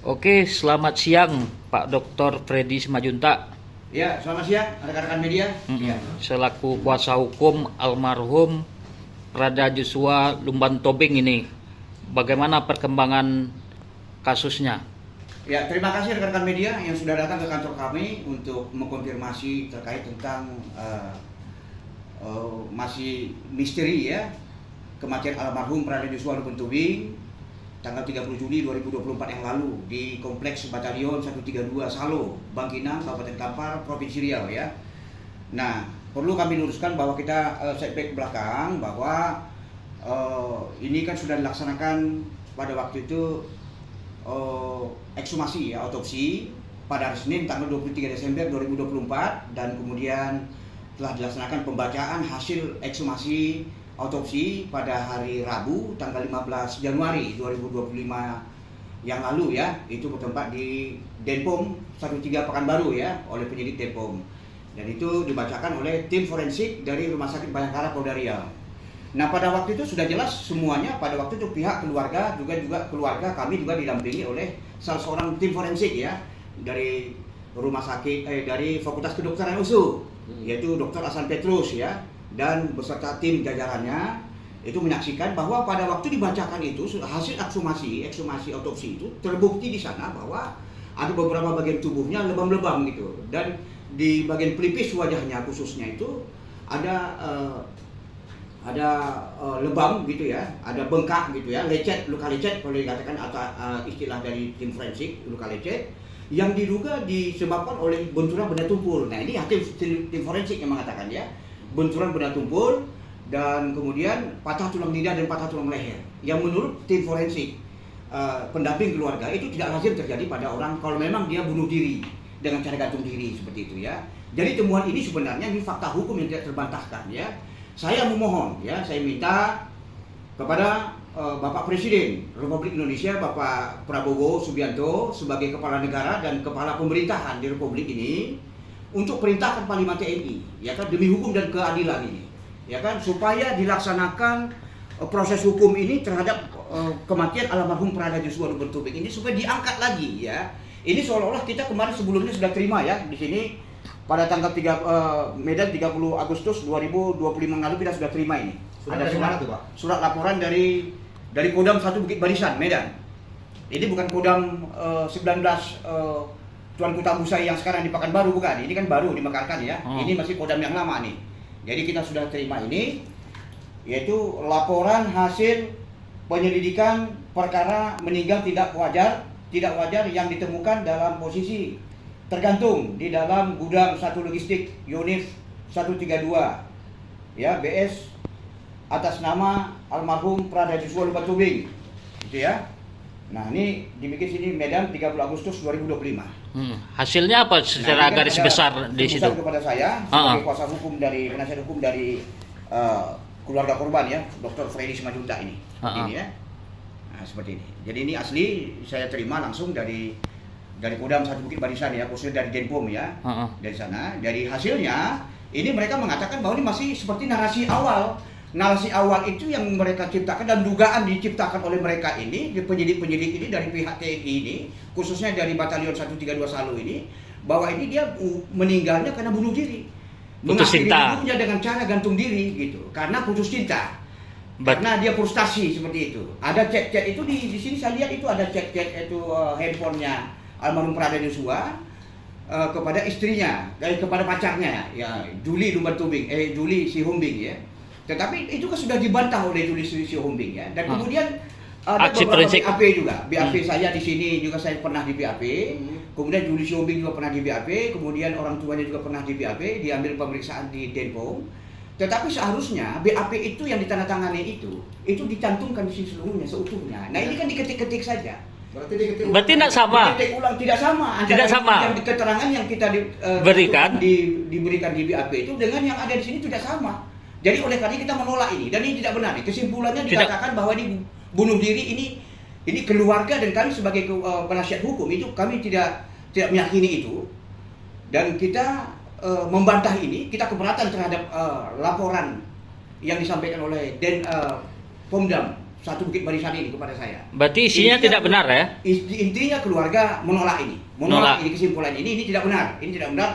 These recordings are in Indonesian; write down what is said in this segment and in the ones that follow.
Oke, selamat siang Pak Dr. Freddy Simajuntak. Ya, selamat siang rekan-rekan media. Ya. Selaku kuasa hukum almarhum Prada Joshua Lumban Tobing ini, bagaimana perkembangan kasusnya? Ya, terima kasih rekan-rekan media yang sudah datang ke kantor kami untuk mengkonfirmasi terkait tentang masih misteri ya kematian almarhum Prada Joshua Lumban Tobing tanggal 30 Juli 2024 yang lalu di Kompleks Batalion 132 Salo, Bangkinang, Kabupaten Kampar, Provinsi Riau ya. Nah, perlu kami luruskan bahwa kita setback ke belakang bahwa ini kan sudah dilaksanakan pada waktu itu ekshumasi ya, otopsi pada hari Senin tanggal 23 Desember 2024 dan kemudian telah dilaksanakan pembacaan hasil ekshumasi otopsi pada hari Rabu tanggal 15 Januari 2025 yang lalu ya, itu bertempat di Denpom 13 Pekanbaru ya, oleh penyidik Denpom, dan itu dibacakan oleh tim forensik dari Rumah Sakit Bayangkara Polda Riau. Nah, pada waktu itu sudah jelas semuanya, pada waktu itu pihak keluarga juga keluarga kami juga didampingi oleh salah seorang tim forensik ya dari rumah sakit dari Fakultas Kedokteran USU, yaitu Dr. Hasan Petrus ya, dan beserta tim jajarannya itu menyaksikan bahwa pada waktu dibacakan itu hasil ekshumasi otopsi itu terbukti di sana bahwa ada beberapa bagian tubuhnya lebam-lebam gitu, dan di bagian pelipis wajahnya khususnya itu ada lebam gitu ya, ada bengkak gitu ya, lecet, luka lecet kalau dikatakan atau istilah dari tim forensik, luka lecet yang diduga disebabkan oleh benturan benda tumpul. Nah, ini tim forensik yang mengatakan ya, benturan benda tumpul dan kemudian patah tulang lidah dan patah tulang leher, yang menurut tim forensik pendamping keluarga itu tidak lazim terjadi pada orang kalau memang dia bunuh diri dengan cara gantung diri seperti itu ya. Jadi temuan ini sebenarnya ini fakta hukum yang tidak terbantahkan ya. Saya memohon ya, saya minta kepada Bapak Presiden Republik Indonesia, Bapak Prabowo Subianto sebagai kepala negara dan kepala pemerintahan di Republik ini untuk perintahkan Panglima TNI ya kan, demi hukum dan keadilan ini ya kan, supaya dilaksanakan proses hukum ini terhadap kematian almarhum Prada Joshua Lumban Tobing ini supaya diangkat lagi ya. Ini seolah-olah kita kemarin sebelumnya sudah terima ya di sini pada tanggal 3 Medan 30 Agustus 2025 lalu kita sudah terima ini. Surat Ada dari mana tuh, Pak? Surat laporan dari Kodam 1 Bukit Barisan Medan. Ini bukan Kodam 19 Tuan Kuta Musai yang sekarang di Pekanbaru, bukan. Ini kan baru dimekarkan ya. Ini masih Kodam yang lama nih. Jadi kita sudah terima ini, yaitu laporan hasil penyelidikan perkara meninggal tidak wajar yang ditemukan dalam posisi tergantung di dalam gudang satu logistik Yonif 132 ya, BS atas nama almarhum Prada Joshua Lumban Tobing gitu ya. Nah, ini dibikin sini Medan 30 Agustus 2025. Hasilnya apa secara garis besar di situ? Kepada saya sebagai kuasa hukum dari penasihat hukum dari keluarga korban ya, Dr. Freddy Simajuntak ini. Ini ya. Nah, seperti ini. Jadi ini asli saya terima langsung dari Kodam 1 Bukit Barisan ya, khususnya dari Denpom ya. Dari sana, dari hasilnya ini mereka mengatakan bahwa ini masih seperti narasi awal. Narasi awal itu yang mereka ciptakan dan dugaan diciptakan oleh mereka ini, penyidik-penyidik ini dari pihak TNI ini, khususnya dari Batalion 132 Salo ini, bahwa ini dia meninggalnya karena bunuh diri. Putus cinta. Hidupnya dengan cara gantung diri gitu, karena putus cinta. Karena dia frustasi seperti itu. Ada chat-chat itu di sini saya lihat itu ada chat-chat itu handphonenya almarhum Prada Joshua kepada istrinya, kepada pacarnya ya, Julie Lumban Tobing, Julie Sihombing ya. Tetapi itu kan sudah dibantah oleh Julie Sihombing ya. Dan kemudian ada beberapa BAP juga. BAP saya di sini juga saya pernah di BAP. Kemudian Julie Sihombing juga pernah di BAP, kemudian orang tuanya juga pernah di BAP, diambil pemeriksaan di Denpom. Tetapi seharusnya BAP itu yang ditandatangani itu dicantumkan di sini seluruhnya, seutuhnya. Nah, ini kan diketik-ketik saja. Berarti tidak sama. Diketik ulang, tidak sama. Tidak sama. Yang keterangan yang kita diberikan di BAP itu dengan yang ada di sini tidak sama. Jadi oleh karena kita menolak ini, dan ini tidak benar. Kesimpulannya dikatakan bahwa ini bunuh diri, ini keluarga dan kami sebagai penasihat hukum itu kami tidak meyakini itu, dan kita membantah ini. Kita keberatan terhadap laporan yang disampaikan oleh Pomdam satu Bukit Barisan ini kepada saya. Berarti isinya tidak benar ya? Intinya keluarga menolak ini, Menolak. ini kesimpulan ini tidak benar,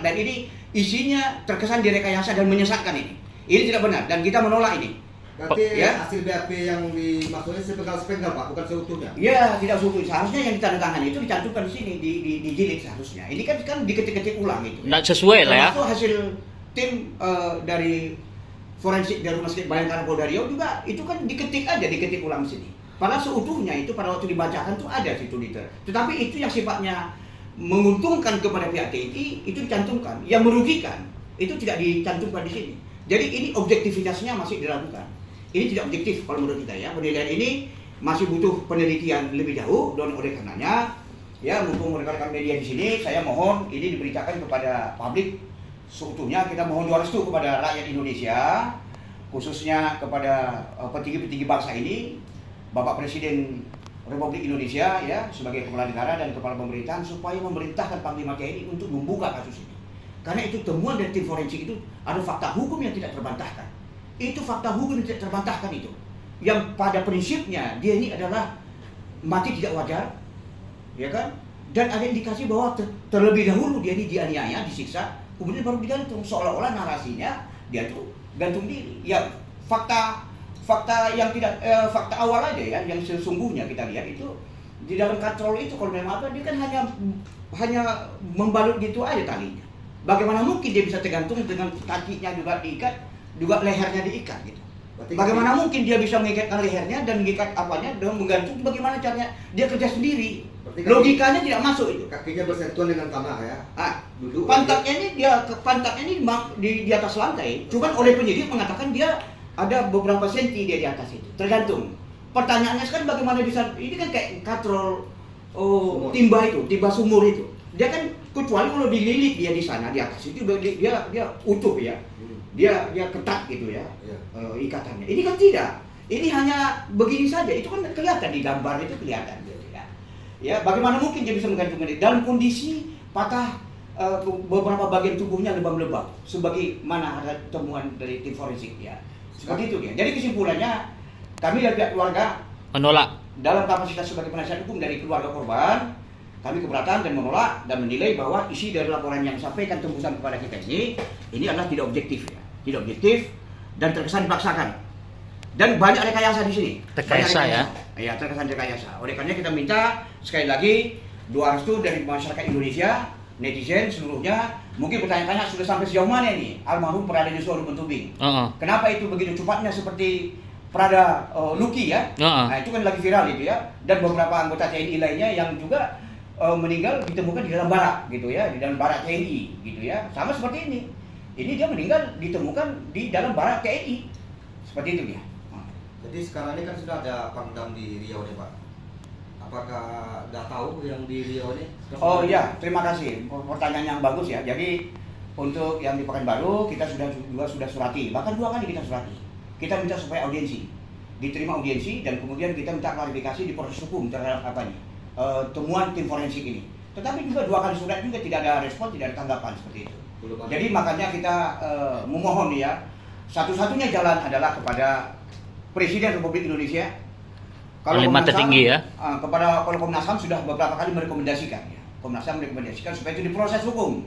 dan ini isinya terkesan direkayasa dan menyesatkan ini. Ini tidak benar dan kita menolak ini. Berarti Ya. hasil BAP yang dimaksudnya sepenggal-sepenggal Pak, bukan seutuhnya. Ya, tidak seutuhnya. Seharusnya yang ditandatangani itu dicantumkan di sini di jilid seharusnya. Ini kan diketik-ketik ulang itu. Nggak sesuai lah ya. Termasuk hasil tim dari forensik dari Rumah Sakit Bayangkara Polda Riau juga itu kan diketik ulang di sini. Padahal seutuhnya itu pada waktu dibacakan tuh ada situ liter. Tetapi itu yang sifatnya menguntungkan kepada pihak TNI itu dicantumkan, yang merugikan itu tidak dicantumkan di sini. Jadi ini objektivitasnya masih diragukan. Ini tidak objektif kalau menurut kita ya. Penilaian ini masih butuh penelitian lebih jauh dan oleh karenanya ya mumpung rekan-rekan media di sini saya mohon ini diberitakan kepada publik seutuhnya. Kita mohon doa restu kepada rakyat Indonesia, khususnya kepada petinggi-petinggi bangsa ini, Bapak Presiden Republik Indonesia ya sebagai kepala negara dan kepala pemerintahan supaya memerintahkan Panglima TNI untuk membuka kasus ini. Karena itu temuan dari tim forensik itu ada fakta hukum yang tidak terbantahkan. Itu fakta hukum yang tidak terbantahkan itu. Yang pada prinsipnya dia ini adalah mati tidak wajar, ya kan? Dan ada indikasi bahwa terlebih dahulu dia ini dianiaya, disiksa, kemudian baru digantung, seolah-olah narasinya dia tuh gantung diri. Ya fakta yang tidak fakta awal aja ya, yang sesungguhnya kita lihat itu di dalam katrol itu kalau memang apa dia kan hanya membalut gitu aja talinya. Bagaimana mungkin dia bisa tergantung dengan kakinya juga diikat, juga lehernya diikat gitu. Bagaimana mungkin dia bisa mengikatkan lehernya dan mengikat apanya dengan menggantung? Bagaimana caranya dia kerja sendiri? Logikanya tidak masuk itu. Kakinya bersentuhan dengan tanah ya. Duduk. Pantatnya ini di atas lantai. Cuman oleh penyidik mengatakan dia ada beberapa senti dia di atas itu. Tergantung. Pertanyaannya sekarang bagaimana bisa ini kan kayak katrol timba sumur itu. Dia kan kecuali kalau dililit dia di sana di atas itu dia utuh ya. Dia ketat gitu ya. Ikatannya. Ini kan tidak. Ini hanya begini saja. Itu kan kelihatan di gambar itu kelihatan gitu ya. Ya, bagaimana mungkin dia bisa menggantungkan diri dalam kondisi patah beberapa bagian tubuhnya lebam-lebam sebagaimana ada temuan dari tim forensik ya. Seperti itu ya. Jadi kesimpulannya kami dari pihak keluarga Menolak. dalam kapasitas sebagai penasihat hukum dari keluarga korban, kami keberatan dan menolak dan menilai bahwa isi dari laporan yang disampaikan tembusan kepada kita ini adalah tidak objektif ya. Tidak objektif dan terkesan dipaksakan. Dan banyak rekayasa di sini. Rekayasa ya? Iya, terkesan rekayasa. Oleh karena kita minta sekali lagi doa restu dari masyarakat Indonesia, netizen seluruhnya. Mungkin bertanya-tanya sudah sampai sejauh mana ini almarhum Prada Joshua Ruben Tobing. Kenapa itu begitu cepatnya seperti Prada Luki ya? Nah, itu kan lagi viral itu ya. Dan beberapa anggota TNI lainnya yang juga meninggal ditemukan di dalam barak gitu ya, di dalam barak TNI gitu ya. Sama seperti ini. Ini dia meninggal ditemukan di dalam barak TNI. Seperti itu dia. Jadi sekarang ini kan sudah ada Pangdam di Riau nih Pak. Apakah udah tahu yang di Riau ini? Oh iya, terima kasih. Pertanyaan yang bagus ya. Jadi untuk yang di Pekanbaru kita sudah surati. Bahkan 2 kali kita surati. Kita minta supaya audiensi, diterima audiensi dan kemudian kita minta klarifikasi di proses hukum terhadap temuan tim forensik ini. Tetapi juga 2 kali surat juga tidak ada respon, tidak ada tanggapan seperti itu. Jadi makanya kita memohon ya, satu-satunya jalan adalah kepada Presiden Republik Indonesia. Kalau Panglima tertinggi ya. Kepada Komnas HAM sudah beberapa kali merekomendasikan ya. Komnas HAM merekomendasikan supaya itu diproses hukum.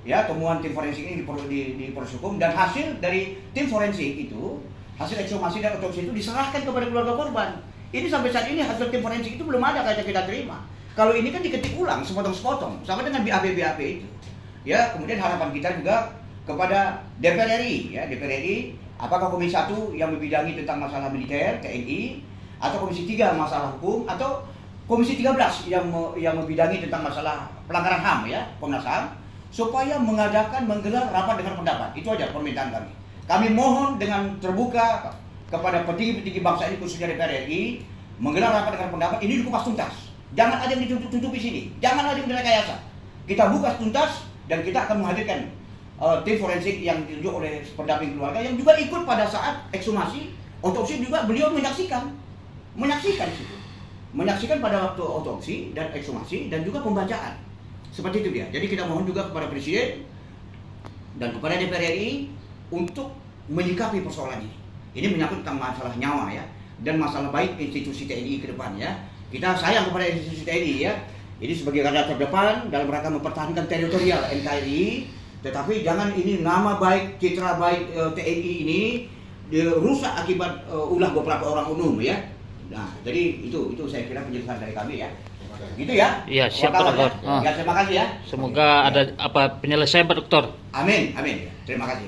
Ya, temuan tim forensik ini di proses hukum dan hasil dari tim forensik itu, hasil ekshumasi dan otopsi itu diserahkan kepada keluarga korban. Ini sampai saat ini hasil tim forensik itu belum ada kita terima. Kalau ini kan diketik ulang sepotong-sepotong sama dengan BAP itu. Ya, kemudian harapan kita juga kepada DPR RI ya, DPR RI apakah Komisi 1 yang membidangi tentang masalah militer TNI atau Komisi 3 masalah hukum atau Komisi 13 yang membidangi tentang masalah pelanggaran HAM ya, Komnas HAM supaya menggelar rapat dengan pendapat. Itu aja permintaan kami. Kami mohon dengan terbuka kepada petinggi-petinggi bangsa ini khususnya DPR RI menggelar rapat dengan pendapat ini dikupas tuntas. Jangan ada yang ditutupi sini. Jangan ada yang direkayasa. Kita buka tuntas dan kita akan menghadirkan tim forensik yang ditunjuk oleh pendamping keluarga yang juga ikut pada saat ekshumasi, otopsi juga beliau menyaksikan itu. Menyaksikan pada waktu otopsi dan ekshumasi dan juga pembacaan. Seperti itu dia. Jadi kita mohon juga kepada Presiden dan kepada DPR RI untuk menyikapi persoalan ini. Ini menyangkut tentang masalah nyawa ya. dan masalah baik institusi TNI ke depan ya. Kita sayang kepada institusi TNI ya. Ini sebagai garda terdepan dalam rangka mempertahankan teritorial NKRI, tetapi jangan ini nama baik, citra baik TNI ini dirusak akibat ulah beberapa orang umum ya. Nah, jadi itu saya kira penjelasan dari kami ya. Gitu ya. Iya, siap Pak Wartawan, Dokter. Ya, terima kasih ya. Semoga ada penyelesaian Pak Dokter. Amin, amin. Terima kasih.